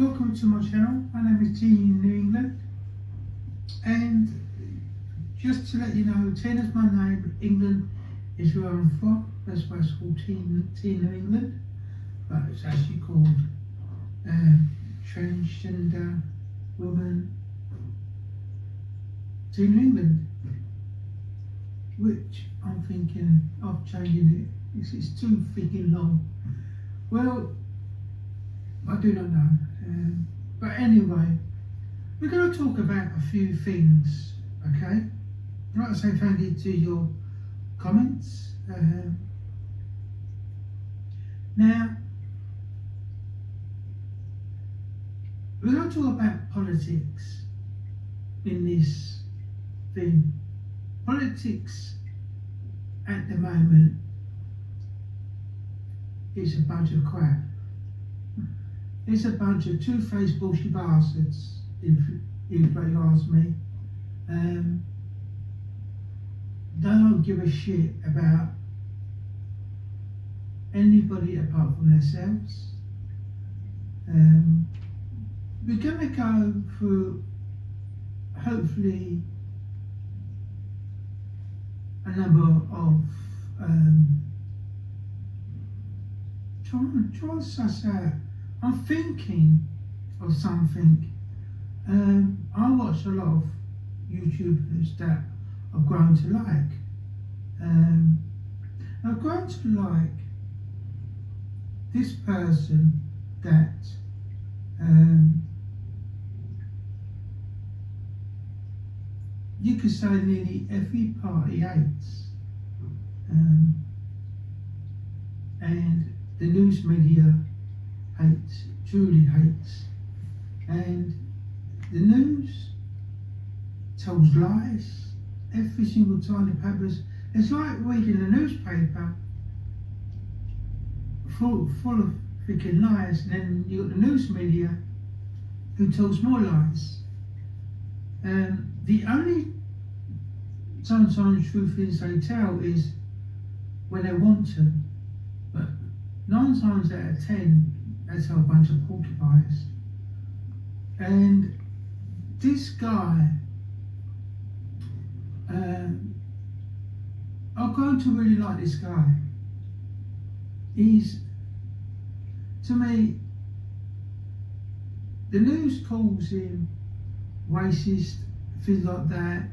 Welcome to my channel. My name is Teen in New England, and just to let you know, Teen is my name. England is where I'm from. That's why it's called Teen New England, but it's actually called transgender woman Teen New England, which I'm thinking of changing it. It's too freaking long. Well, I do not know. But anyway, we're going to talk about a few things, okay? I'd like to say thank you to your comments. Now, we're going to talk about politics in this thing. Politics at the moment is a bunch of crap. It's a bunch of two-faced bullshit bastards, if you ask me. They don't give a shit about anybody apart from themselves. We're going to go through, hopefully, a number of try to suss out. I'm thinking of something. I watch a lot of YouTubers that I've grown to like. I've grown to like this person that you could say nearly every party hates, and the news media hates, truly hates, and the news tells lies every single time. The papers, it's like reading a newspaper full of freaking lies, and then you got the news media who tells more lies. The only sometimes true things they tell is when they want to, but 9 times out of 10 they tell a bunch of porcupines. And this guy, I'm going to really like this guy. He's, to me, the news calls him racist, things like that,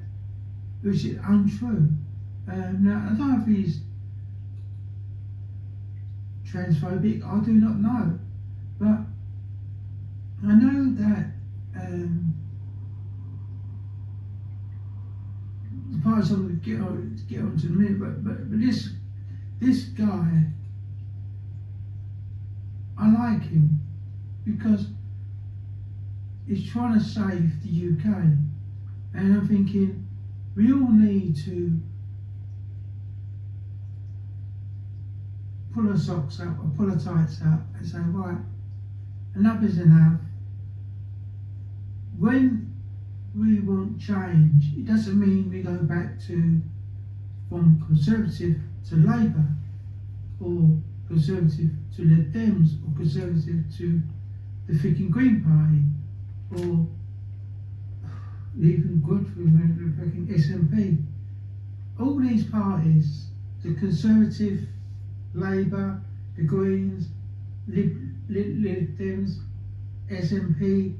which is untrue. Now, I don't know if he's transphobic, I do not know, but I know that the parts I'm going to get on to in a minute, but this guy, I like him because he's trying to save the UK, and I'm thinking we all need to pull our socks up or pull our tights up and say, right, enough is enough. When we want change, it doesn't mean we go back from Conservative to Labour, or Conservative to Lib Dems, or Conservative to the freaking Green Party, or even good for the freaking SNP. All these parties, the Conservative, Labour, the Greens, Lib Dems, SNP,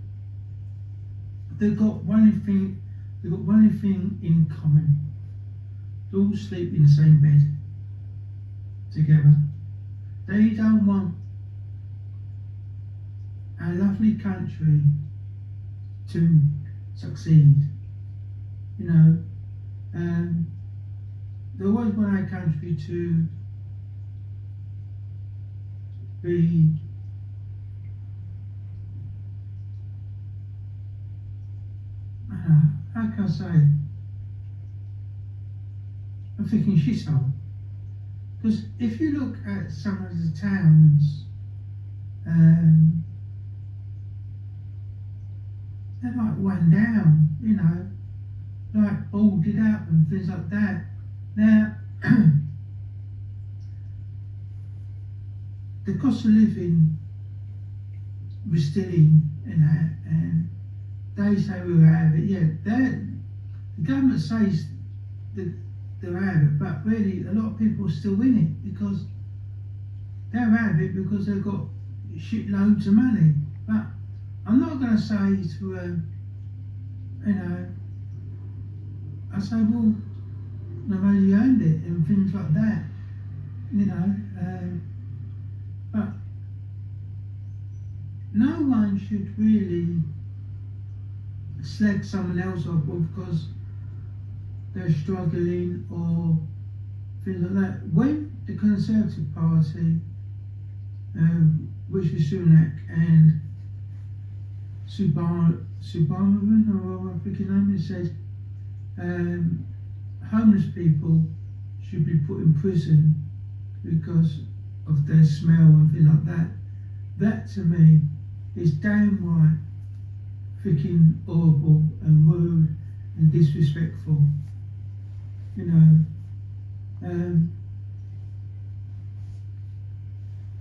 they've got one thing in common. They all sleep in the same bed together. They don't want our lovely country to succeed. You know, they always want our country to be how can I say? I'm thinking shithole. Because if you look at some of the towns, they're like one down, you know, like boarded up and things like that. Now, the cost of living was still in, and they say we're out of it. Yeah, the government says that they're out of it, but really a lot of people are still in it because they're out of it because they've got shitloads of money. But I'm not going to say to I say, well, nobody owned it and things like that, but no one should really slag someone else off because they're struggling or things like that. When the Conservative Party, which is Sunak and Subarman, or I think his name is, said homeless people should be put in prison because of their smell and things like that. That to me is downright freaking horrible and rude and disrespectful.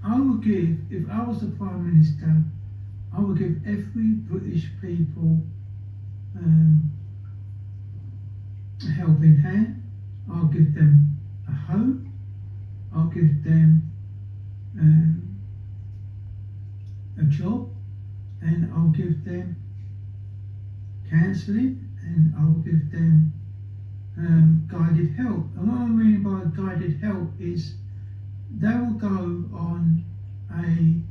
I would give, if I was the Prime Minister, I would give every British people a helping hand. I'll give them a home. I'll give them a job, and I'll give them counselling, and I'll give them guided help. And what I mean by guided help is they will go on a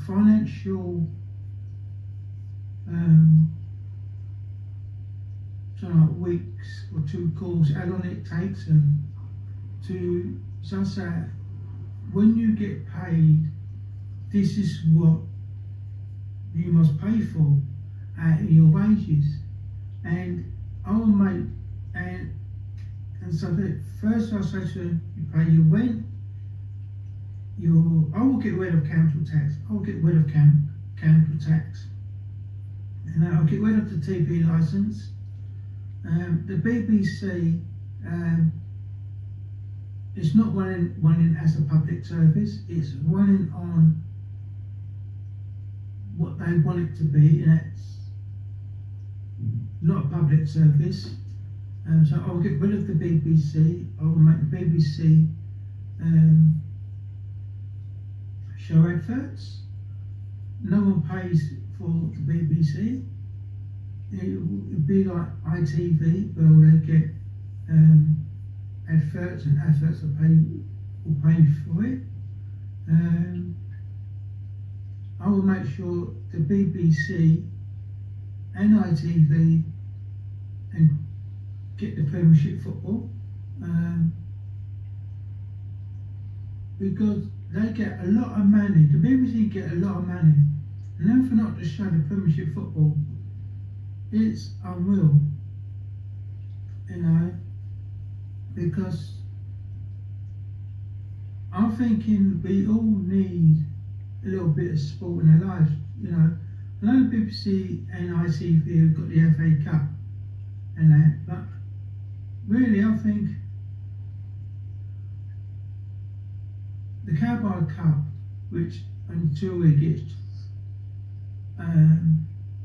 financial weeks or 2 course, how long it takes them to such that when you get paid, this is what you must pay for out of your wages. And I will make and so first I say to them, you pay your rent, I will get rid of council tax. I will get rid of council tax, and I'll get rid of the TV licence. The BBC, it's not running as a public service. It's running on what they want it to be, and that's not a public service. So I'll get rid of the BBC. I will make the BBC show adverts. No one pays for the BBC. It would be like ITV, where they get adverts, and adverts will pay for it. I will make sure the BBC and ITV and get the Premiership football, because they get a lot of money. The BBC get a lot of money, and then for not to show the Premiership football, it's unreal, because I'm thinking we all need a little bit of sport in our lives. I know the BBC and ITV have got the FA Cup and that, but really I think the Carabao Cup, which until it gets,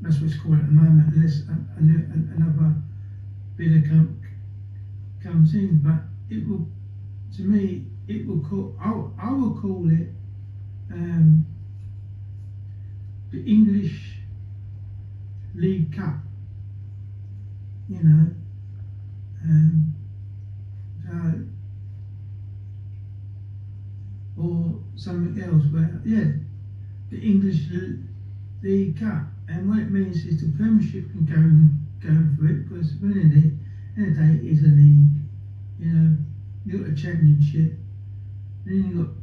that's what it's called at the moment, unless another bidder comes in, but it will, to me, it will call, I will call it the English League Cup, or something else, where, the English League Cup. And what it means is the Premiership can go for it, because winning it, in the day, it is a league. You've got a Championship, then you've got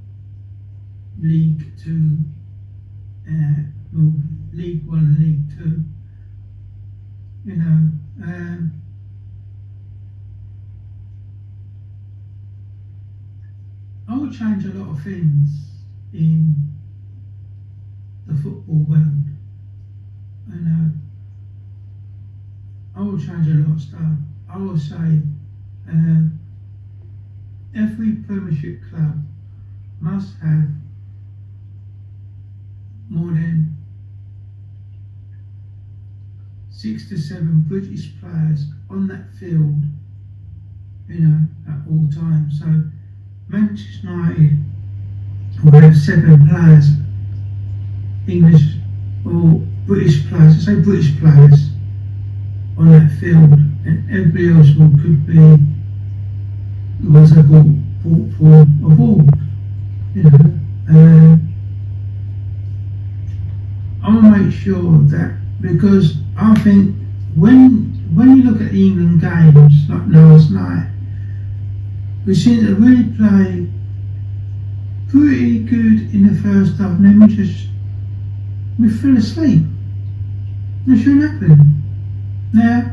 League 2, League 1 and League 2. I will change a lot of things in the football world. I will change a lot of stuff. I will say every Premiership club must have more than 6 to 7 British players on that field, at all times. So Manchester United will have 7 players, English or British players, I say British players, on that field, and everybody else could be the ones they brought for a ball. I want to make sure that, because I think when you look at the England games like last night, we seem to really play pretty good in the first half, and then we fell asleep. That shouldn't happen. Now,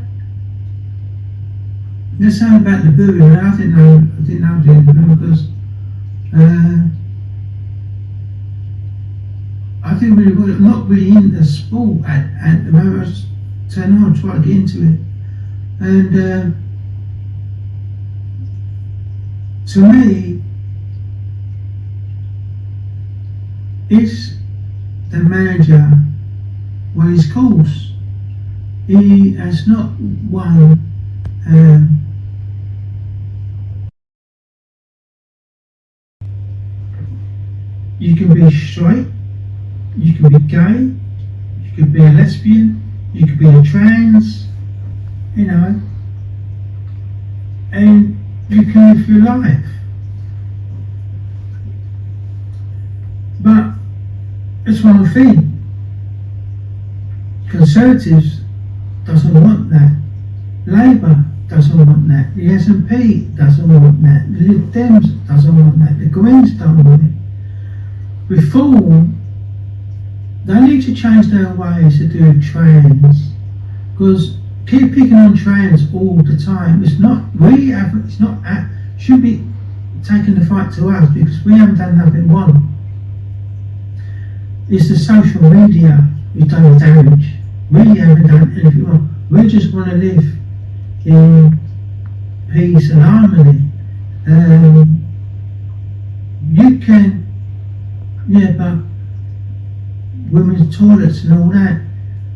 they're saying about the booing, I didn't know the booing because I think we're not really into sport at the moment. I just turn on, try to get into it, and to me, it's the manager won his course. He has not won you can be straight, you can be gay, you could be a lesbian, you could be a trans, and you can live your life. But it's one thing. Conservatives doesn't want that. Labour doesn't want that. The SNP doesn't want that. The Lib Dems doesn't want that. The Greens don't want it. Reform, they need to change their ways to do with trans, because keep picking on trans all the time. Should be taking the fight to us, because we haven't done nothing wrong. It's the social media who's done the damage. We haven't done anything wrong. We just want to live in peace and harmony. You can, but women's toilets and all that,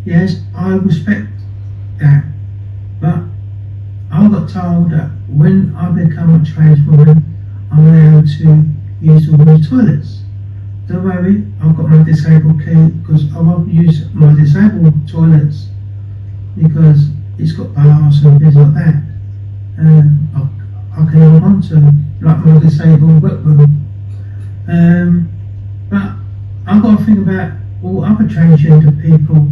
yes, I respect that. But I got told that when I become a trans woman, I'm allowed to use the women's toilets. Don't worry, I've got my disabled key, because I won't use my disabled toilets because it's got bars and things like that. And I can hold on to like my disabled wet room. But I've got to think about all other transgender people,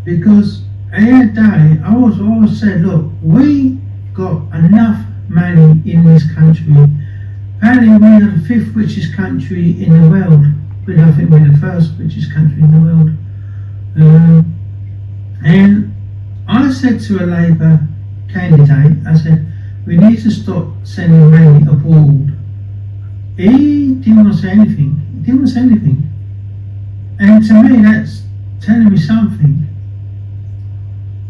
because at the end of the day, I always said, look, we got enough money in this country. Apparently we are the 5th richest country in the world, but I think we're the 1st richest country in the world. And I said to a Labour candidate, I said, we need to stop sending money abroad. He didn't want to say anything. And to me, that's telling me something.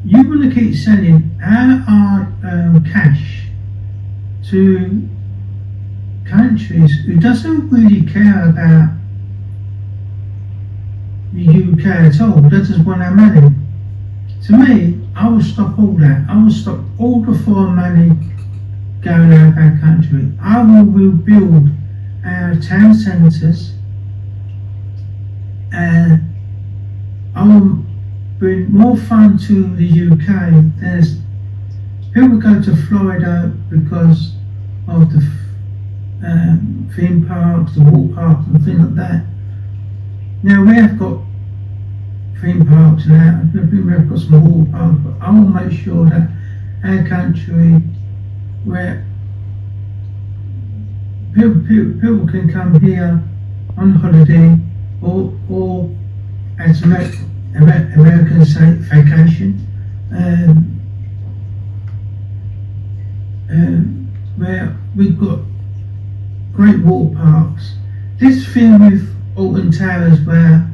You want to keep sending our cash to countries who doesn't really care about the UK at all, they just want our money. To me, I will stop all that. I will stop all the foreign money going out of our country. I will rebuild our town centres, and I will bring more fun to the UK. There's people go to Florida because of the theme parks, the water parks and things like that. Now we have got theme parks now, we have got some water parks, but I will make sure that our country, where people can come here on holiday, or as Americans say, vacation, where we've got great water parks. This thing with Alton Towers, where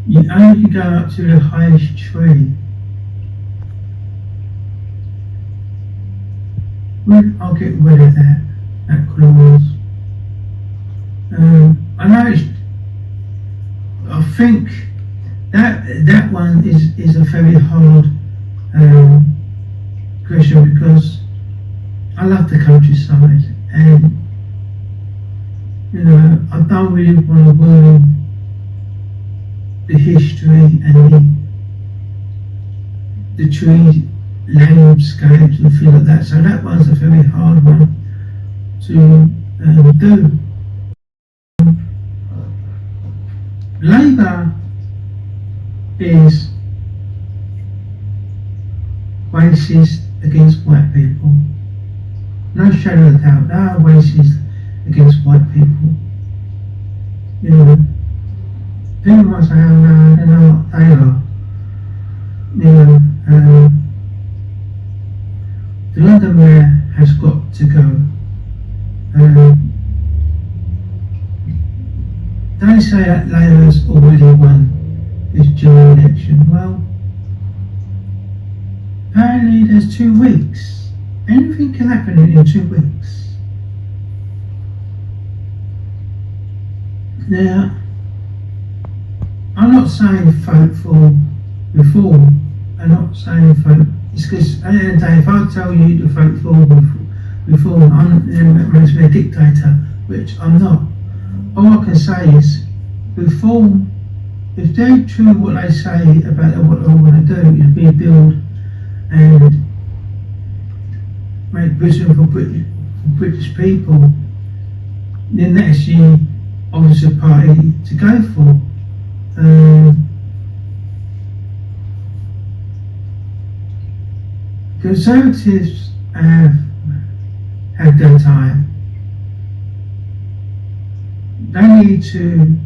you only go up to the highest tree, I'll get rid of that clause. I know I think that one is a very hard question, because I love the countryside, and I don't really want to ruin the history and the tree landscapes and things like that. So that one's a very hard one to do. Labour is racist against white people. No shadow of a doubt, they are racist against white people. People might say, oh no, they're not, they are. The London Mayor has got to go. They say that Labour's already won this general election. Well, apparently there's 2 weeks. Anything can happen in 2 weeks. Now, I'm not saying vote for reform. I'm not saying vote. It's because at the end of the day, if I tell you to vote for reform, it makes me a dictator, which I'm not. All I can say is, reform, if they're true what they say about what they want to do, is rebuild and make Britain for British people, then that's the opposite party to go for. Conservatives have had their time. They need to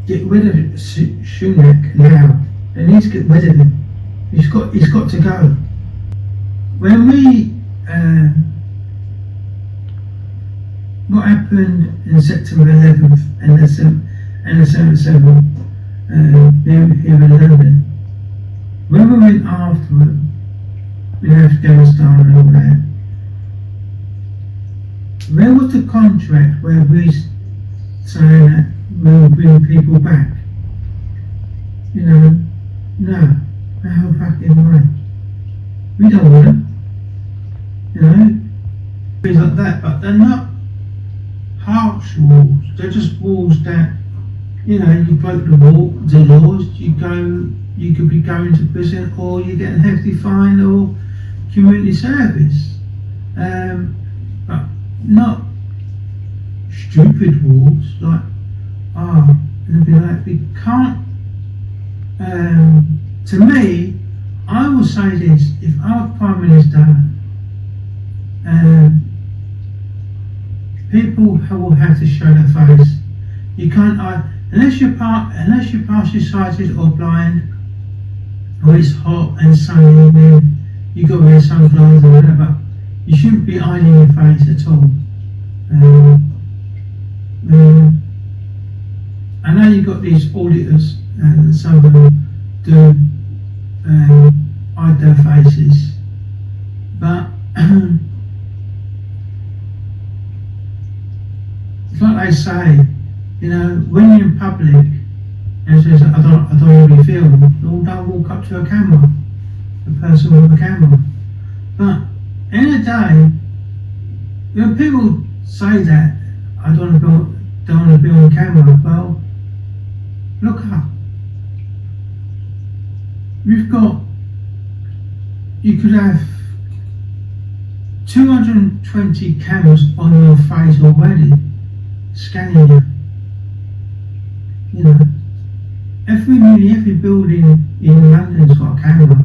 get rid of Sunak now. They need to get rid of him. He's got to go. When what happened in September 11th and the 7/7 here in London, when we went afterward in Afghanistan and all that, where was the contract where we saying that we'll bring people back? No, how fucking way. We don't want them, things like that, but they're not harsh rules. They're just rules that, you broke the laws, you could be going to prison, or you get a hefty fine or community service. But not stupid rules like, we can't. To me, I will say this: if our Prime Minister, people will have to show their face. You can't, unless you're partially sighted or blind, or it's hot and sunny, then you got to wear sunglasses or whatever. You shouldn't be hiding your face at all. I know you've got these auditors, and some of them do hide their faces, but it's like they say, when you're in public and says, I don't want to be filmed, don't walk up to a camera, a person with a camera. But in the day, when people say that, I don't want to be on camera, well, look up. You could have 220 cameras on your face already, scanning you. Nearly every building in London's got a camera.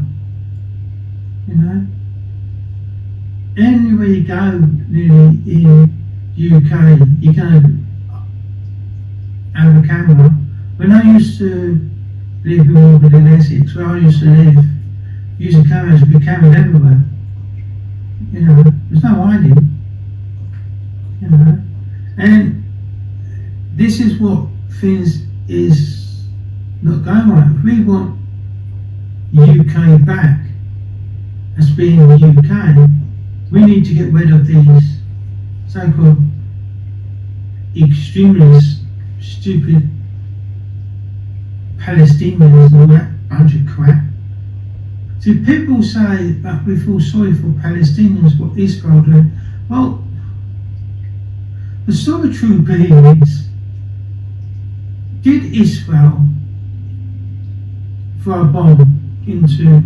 Anywhere you go, nearly in UK, you're going to have a camera. When I used to live in Essex, where I used to live, using cameras, would be cameraed everywhere. There's no hiding. And this is what things is not going right. If we want UK back as being the UK, we need to get rid of these so-called extremely stupid Palestinians and all that bunch of crap. See, people say that we feel sorry for Palestinians, what Israel doing. Well, the story true is, did Israel throw a bomb into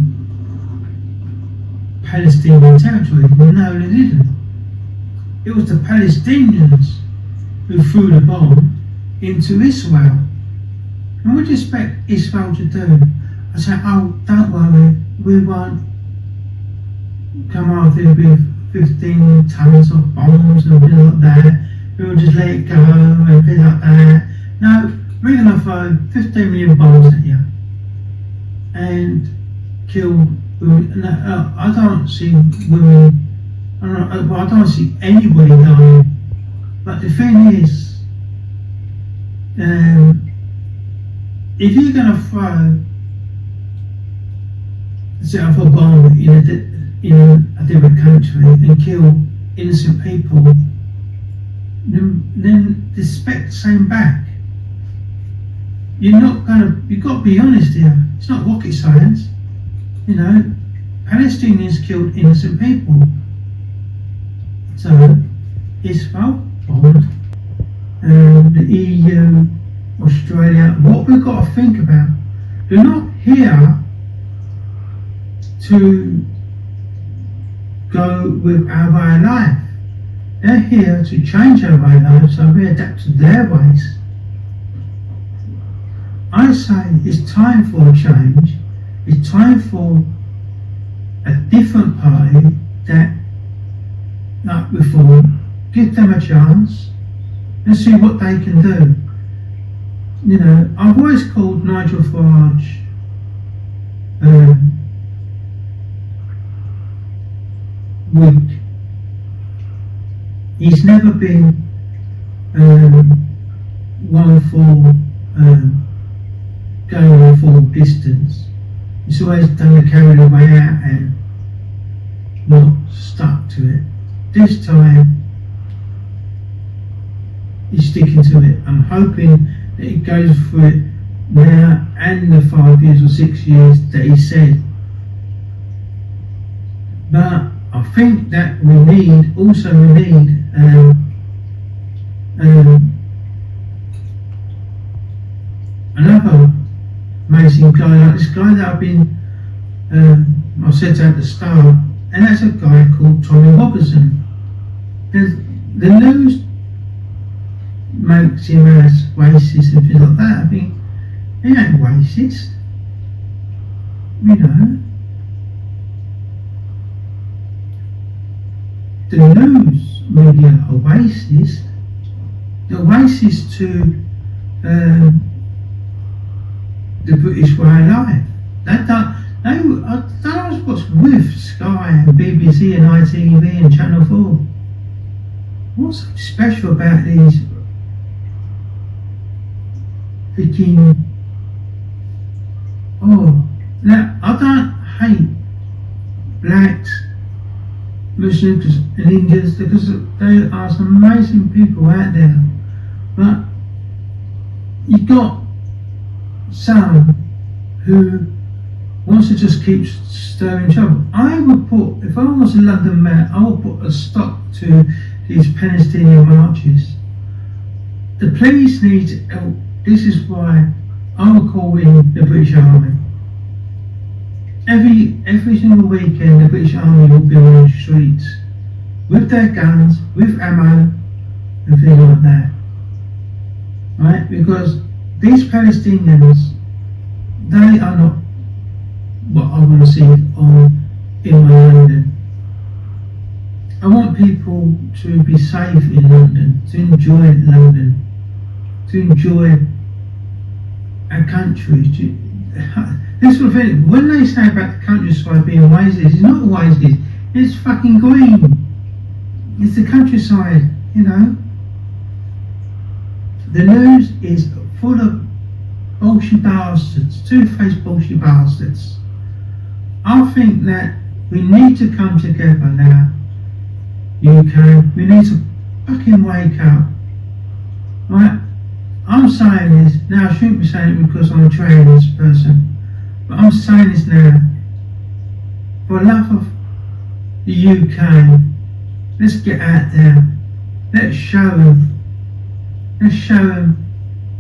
Palestinian territory? No, they didn't. It was the Palestinians who threw the bomb into Israel. And what do you expect Israel to do? I say, oh, don't worry, we won't come out there with 15 tons of bombs and things like that. We'll just let it go and things like that. No, we're going to throw 15 million bombs at you and kill women. No, I don't see women, I don't see anybody dying. But the thing is, if you're going to set off a bomb in a different country and kill innocent people, then expect the same back. You've got to be honest here. It's not rocket science. You know, Palestinians killed innocent people. So, Israel bombed, the EU, Australia. What we've got to think about, they're not here to go with our way of life. They're here to change our way of life, so we adapt to their ways. I say it's time for a change. It's time for a different party that, like before, give them a chance and see what they can do. You know, I've always called Nigel Farage weak. He's never been one for going the full distance. He's always done the carry the way out and not stuck to it. This time he's sticking to it. I'm hoping that he goes through it now and the 5 years or 6 years that he said. But I think that we need another amazing guy like this guy that I said at the start, and that's a guy called Tommy Robinson. The news makes him as racist and things like that. I mean, he ain't racist, you know. The news media are racist. They're racist to the British way of life. I don't know what's with Sky and BBC and ITV and Channel 4. What's so special about these freaking... Oh, now I don't hate blacks, Muslims and Indians because they are some amazing people out there, but you've got some who wants to just keep stirring trouble. I would put, if I was a London mayor, I would put a stop to these Palestinian marches. The police need help. This is why I would call in the British Army. Every single weekend the British Army will be on the streets with their guns, with ammo and things like that. Right? Because these Palestinians, they are not what I want to see in my London. I want people to be safe in London, to enjoy London, to enjoy our country. This sort of thing, when they say about the countryside being oasis, it's not oasis, it's fucking green. It's the countryside, you know. The news is full of bullshit bastards, two-faced bullshit bastards. I think that we need to come together now, UK. We need to fucking wake up Right? I'm saying this, now I shouldn't be saying it because I'm a trans person, but I'm saying this now, for the love of the UK, let's get out there, let's show them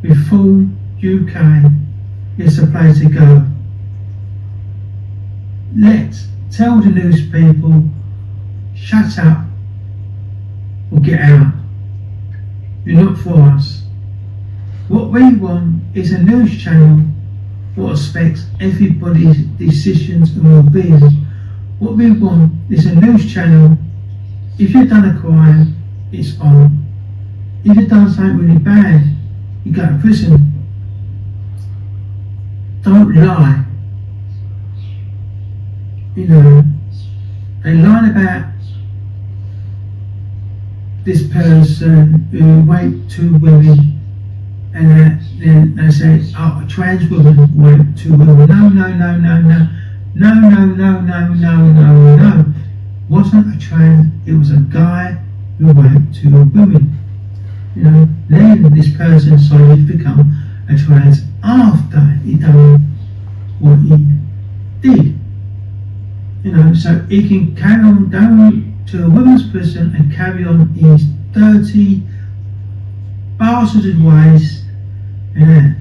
with full UK, it's the place to go. Let's tell the news people, shut up or get out. You're not for us. What we want is a news channel what respects everybody's decisions and well-being. What we want is a news channel. If you've done a crime, it's on. If you've done something really bad, you go to prison. Don't lie. You know, they lied about this person who raped 2 women, and then they say, oh, a trans woman raped 2 women. No. Wasn't a trans, it was a guy who raped 2 women. You know, then this person decided to become a trans after he done what he did. You know, so he can carry on going to a women's prison and carry on his dirty, bastarded ways, and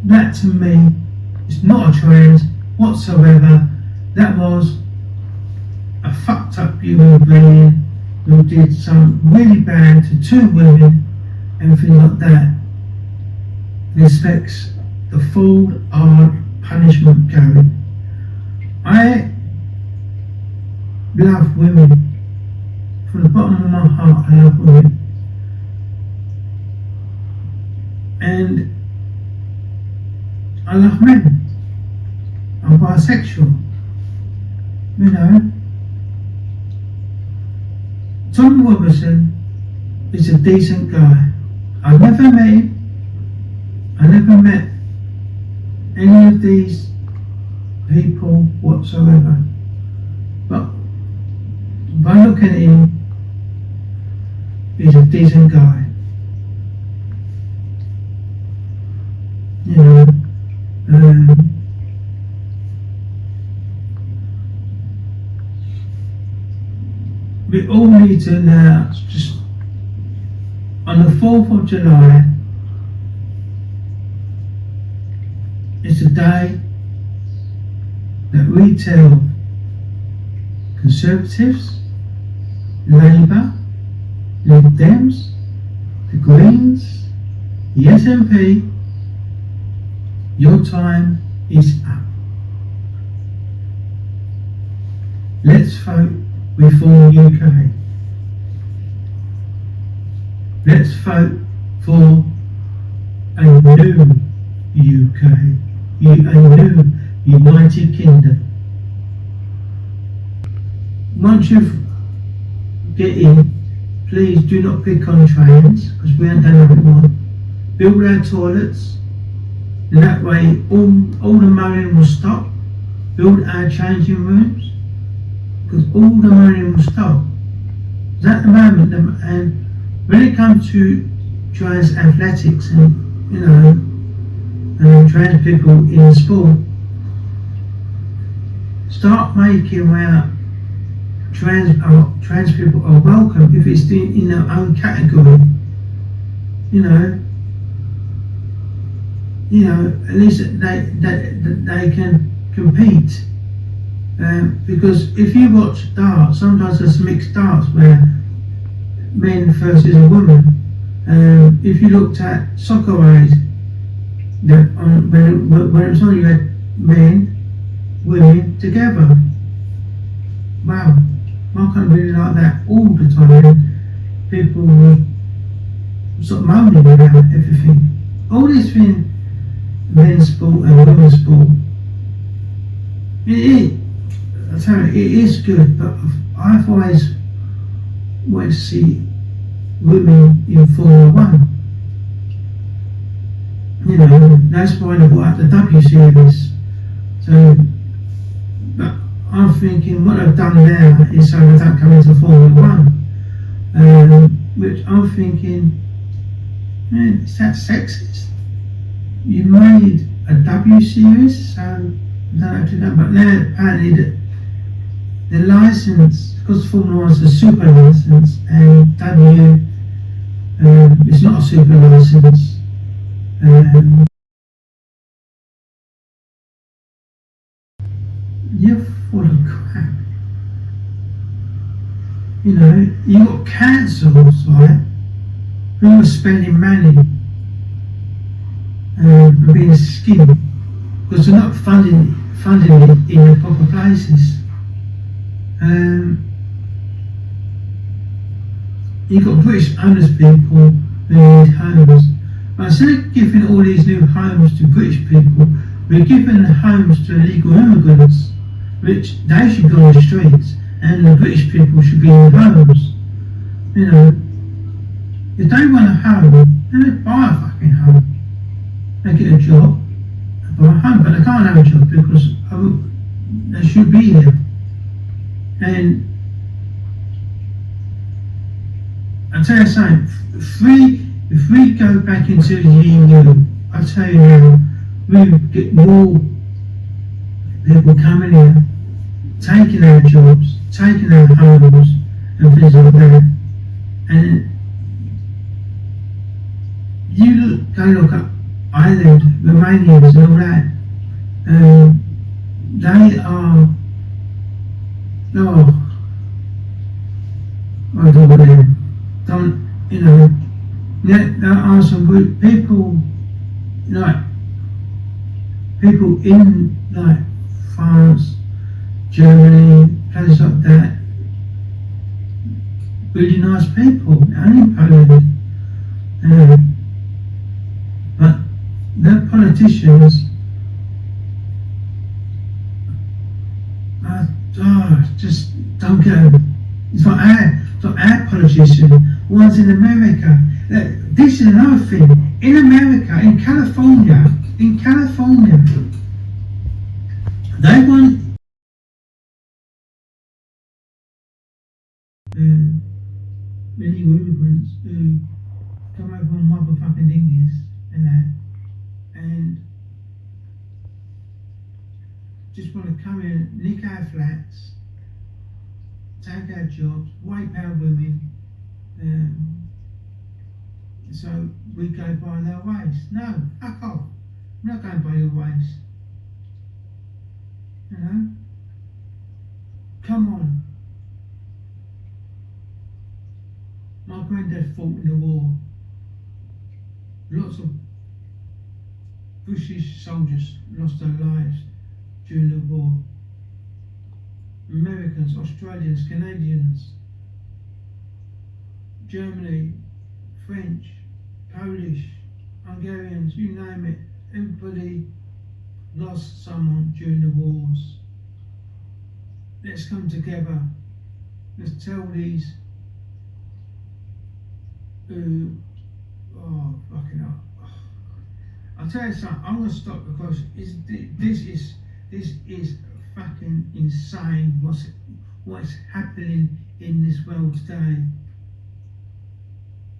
that to me is not a trans whatsoever. That was a fucked up human being who did something really bad to 2 women, everything like that. Respects the full hard punishment going. I love women. From the bottom of my heart, I love women. And I love men. I'm bisexual. You know. Tom Robertson is a decent guy. I never met him. I never met any of these people whatsoever. But by looking at him, he's a decent guy. You know, we all need to now just, on the 4th of July, it's a day that we tell Conservatives, Labour, Lib Dems, the Greens, the SNP, your time is up. Let's vote Reform UK. Let's vote for a new UK, a new United Kingdom. Once you get in, please do not pick on trans, because we haven't done what we want. Build our toilets, and that way all the moaning will stop. Build our changing rooms, because all the moaning will stop. Because at the moment, and when it comes to trans athletics and, you know, trans people in sport, start making where trans people are welcome if it's in their own category. You know, at least they can compete. Because if you watch darts, sometimes there's mixed darts where men versus a woman. If you looked at soccer race, when it was on, you had men, women together. Wow, I can't really like that all the time. People were sort of moaning about everything. All this thing, men's sport and women's sport, I tell you, it is good, but I've always wanted to see women in Formula 1. You know, that's why they brought out the W series. So, but I'm thinking what I've done there is so they don't come into Formula 1. which I'm thinking, man, is that sexist? You made a W series, so I don't know if you know, but now apparently the license, because Formula One's a super license, and W is not a super license. You're full of crap. You know, you got councils, right, who are spending money and being skimmed because they're not funding it in the proper places. You've got British homeless people who need homes. But instead of giving all these new homes to British people, we're giving the homes to illegal immigrants, which they should go on the streets and the British people should be in homes. You know, if they want a home, then they buy a fucking home. They get a job and buy a home, but they can't have a job because they should be here. And I'll tell you something, if we go back into the EU, I'll tell you now, we get more people coming here, taking our jobs, taking our homes, and things like that. And you go look at Ireland, Romanians and all that, they are, I don't know, you know, there are some people, like, people in, like, France, Germany, places like that, really nice people, and in Poland, but their politicians just don't get them. It's like our politicians, ones in America. This is another thing. In America, in California, they want illegal immigrants who come over on motherfucking dinghies and that, and just want to come in, nick our flats, take our jobs, wipe our women, so we go by their ways. No, fuck off. I'm not going by your ways. You know? Come on. My granddad fought in the war. Lots of British soldiers lost their lives during the war. Americans, Australians, Canadians, Germany, French, Polish, Hungarians, you name it, everybody lost someone during the wars. Let's come together. Let's tell these fucking hell. I'll tell you something, I'm gonna stop because this is fucking insane what's happening in this world today.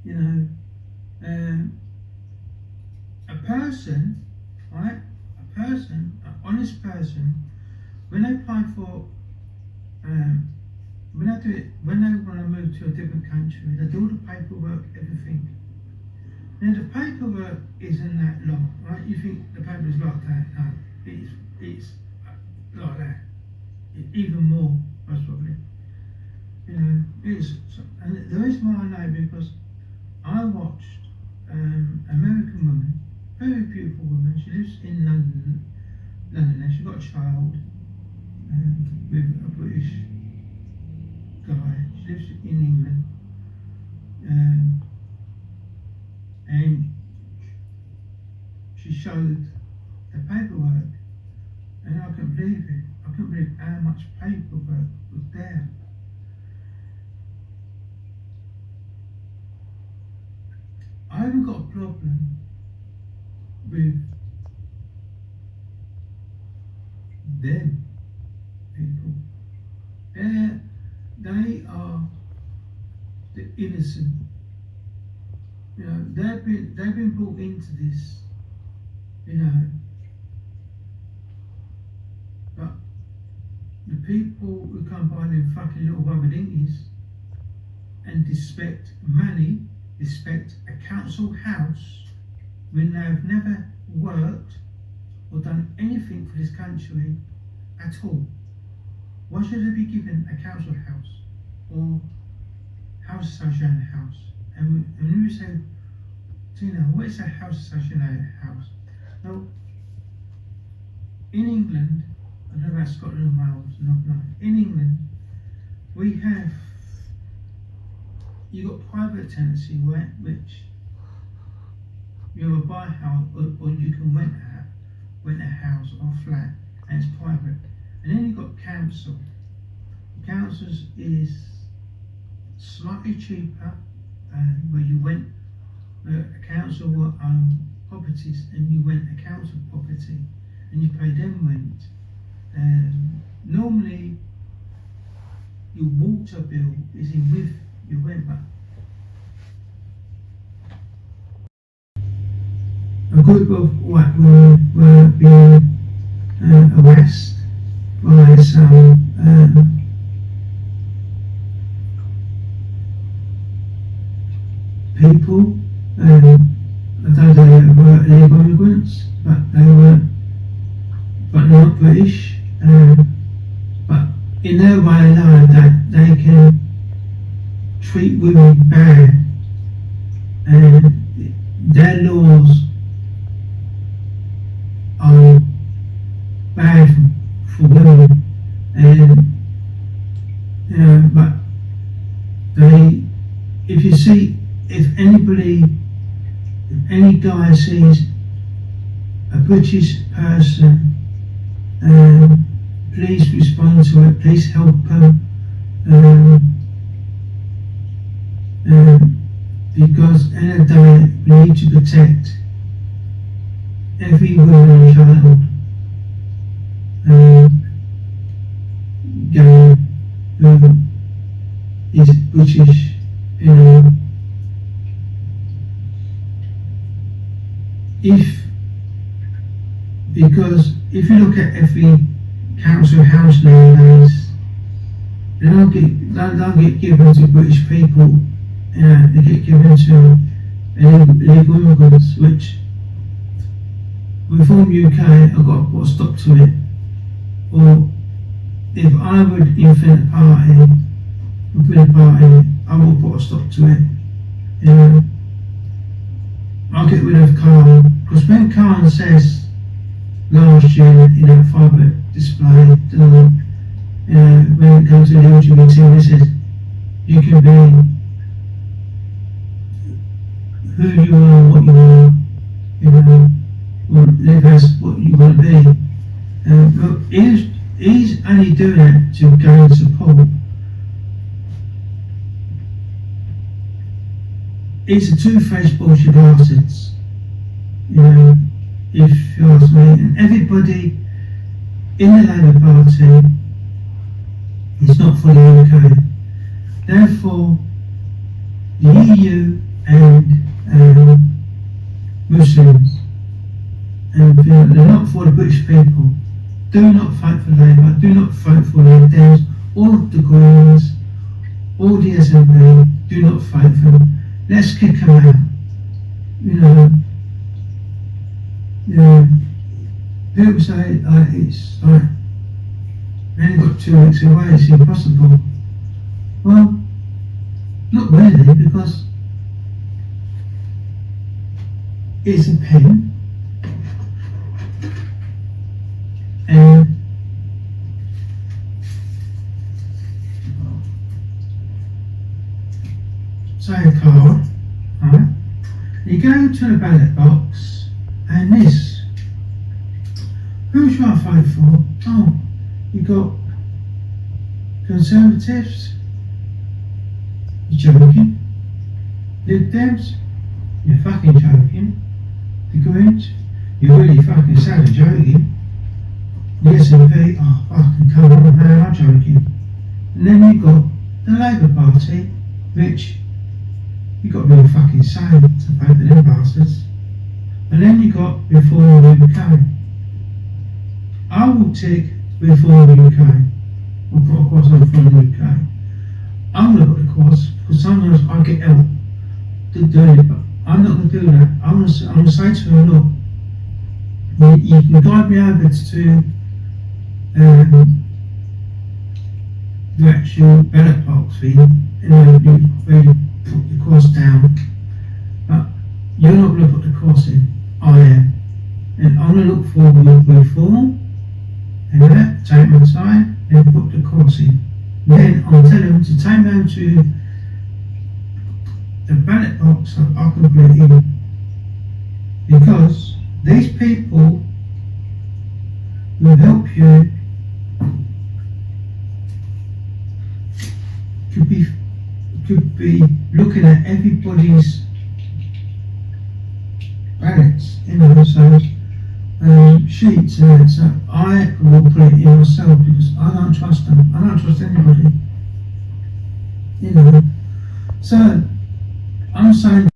You know, a person, right? An honest person, when they apply for, when they want to move to a different country, they do all the paperwork, everything. Now the paperwork isn't that long, right? You think the paper's like that? No, it's like that, even more, most probably. You know, and the reason why I know because I watched American woman, very beautiful woman. She lives in London. Now she got a child with a British guy. She lives in England, and she showed the paperwork, and I couldn't believe it. I couldn't believe how much paperwork was there. I haven't got a problem with them people. They are the innocent You know, they've been brought into this, you know, but the people who come by them fucking little rubber dinkies and disrespect money, disrespect a council house when they've never worked or done anything for this country at all. Why should they be given a council house or house association house? And when we say, Tina, what is a house association house? Well, in England, I don't know about Scotland and Wales, no. In England, we have, you've got private tenancy, right, which you either buy a house or you can rent a house or flat, and it's private. And then you've got council. Councils is slightly cheaper, where you rent, a council will own properties and you rent a council property and you pay them rent. Normally your water bill is in with your rent, but a group of white women were being harassed by some people. Although they were illegal immigrants, but they weren't, but they're not British. But in their way of life, that they can treat women bad, and their laws are bad for women, and but they, if any guy sees a British person, please respond to it, please help them, because at the end of the day we need to protect every woman and child who is British, because if you look at every council house nowadays, they don't get given to British people, they get given to illegal immigrants, which Reform UK have got to put a stop to it. Or if I would invent a party, I will put a stop to it. I'll get rid of Khan, because when Khan says last year in that private display, when it comes to the LGBT, he says you can be who you are, what you are, or live as what you want to be. Look, he's only doing it to gain support. It's a two-faced bullshit bastards, if you ask me. And everybody in the Labour Party is not for the UK. Therefore, the EU and Muslims, and they're not for the British people. Do not vote for Labour, do not vote for the Dems, or the Greens, or the SNP, do not vote for them. Let's kick them out. People say it's like we only got 2 weeks away, it's impossible. Well, not really, because it's a pen, and say a card, right? You go to the ballot box, and this, who should I vote for? Oh, you got Conservatives, you're joking. Lib Dems, you're fucking joking. The Greens, you're really fucking sad and joking. The SNP, oh fucking come on man, I'm joking. And then you've got the Labour Party, which You got to be fucking sane to vote for them bastards. And then you got Reform the UK. I will tick Reform the UK. I'll put a cross on from the UK. I'm going to put a cross because sometimes I get help to do it, but I'm not going to do that. I'm going to say to them, look, you can guide me over to the actual ballot box thing, where you put the cross down, but you're not going to put the cross in. I am. And I'm going to look for Reform, and that, take my side, and put the cross in. Then I'll tell them to take me over to the ballot box so I can put it in. Because these people will help you could be looking at everybody's ballots, so sheets and that. So I will put it in myself because I don't trust them. I don't trust anybody. So I'm saying,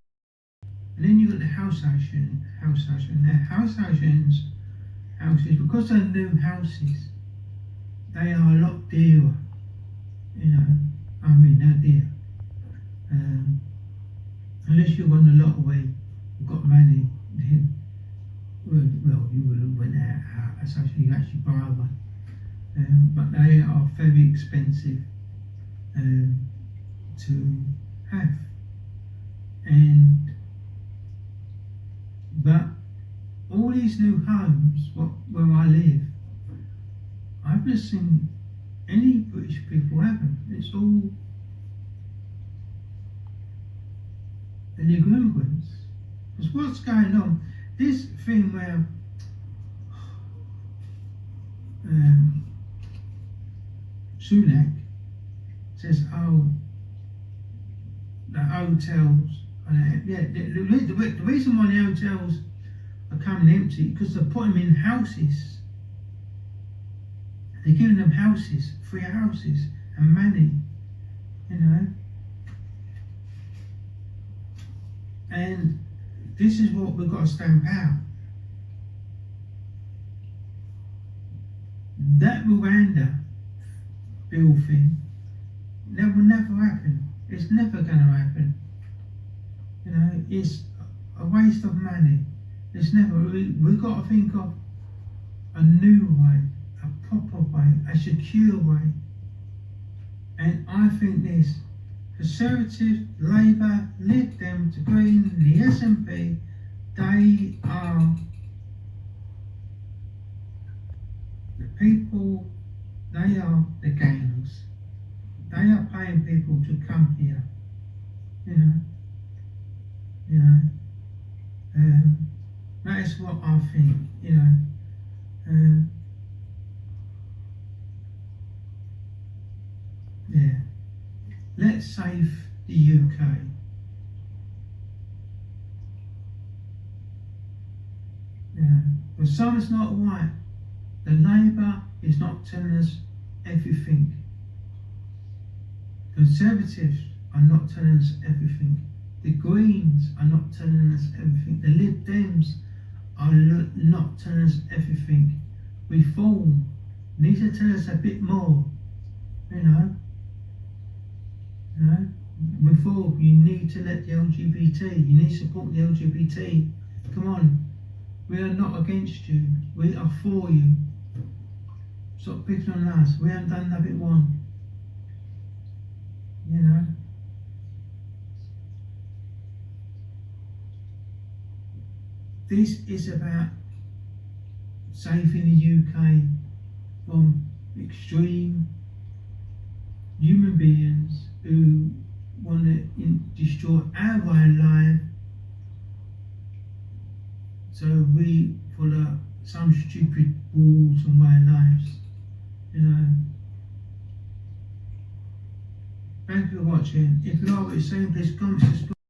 and then you got the house action. Now houses, because they're new houses, they are a lot dearer. They're dear. Unless you won the lottery, got money, then you would have went out as such, you actually buy one. But they are very expensive to have. But all these new homes, where I live, I've never seen any British people have them. It's all an ignorance. Because what's going on? This thing where Sunak says, oh, the hotels, the reason why the hotels are coming empty because they're putting them in houses. They're giving them houses, free houses, and money, And this is what we've got to stamp out. That Rwanda bill thing, that will never happen. It's never going to happen. It's a waste of money. It's never. We've got to think of a new way, a proper way, a secure way. And I think this, Conservative, Labour, Lib Dem, to Green, the SNP, they are the people, they are the gangs. They are paying people to come here, that is what I think, Let's save the UK. But something's not right. The Labour is not telling us everything. Conservatives are not telling us everything. The Greens are not telling us everything. The Lib Dems are not telling us everything. Reform needs to tell us a bit more. Reform, you need to let the LGBT, you need to support the LGBT. Come on, we are not against you, we are for you. Stop picking on us, we haven't done nothing wrong. This is about saving the UK from extreme human beings who want to destroy our way of life, so we follow some stupid rules and way of lives. Thank you for watching. If you like what you're saying, please comment, subscribe.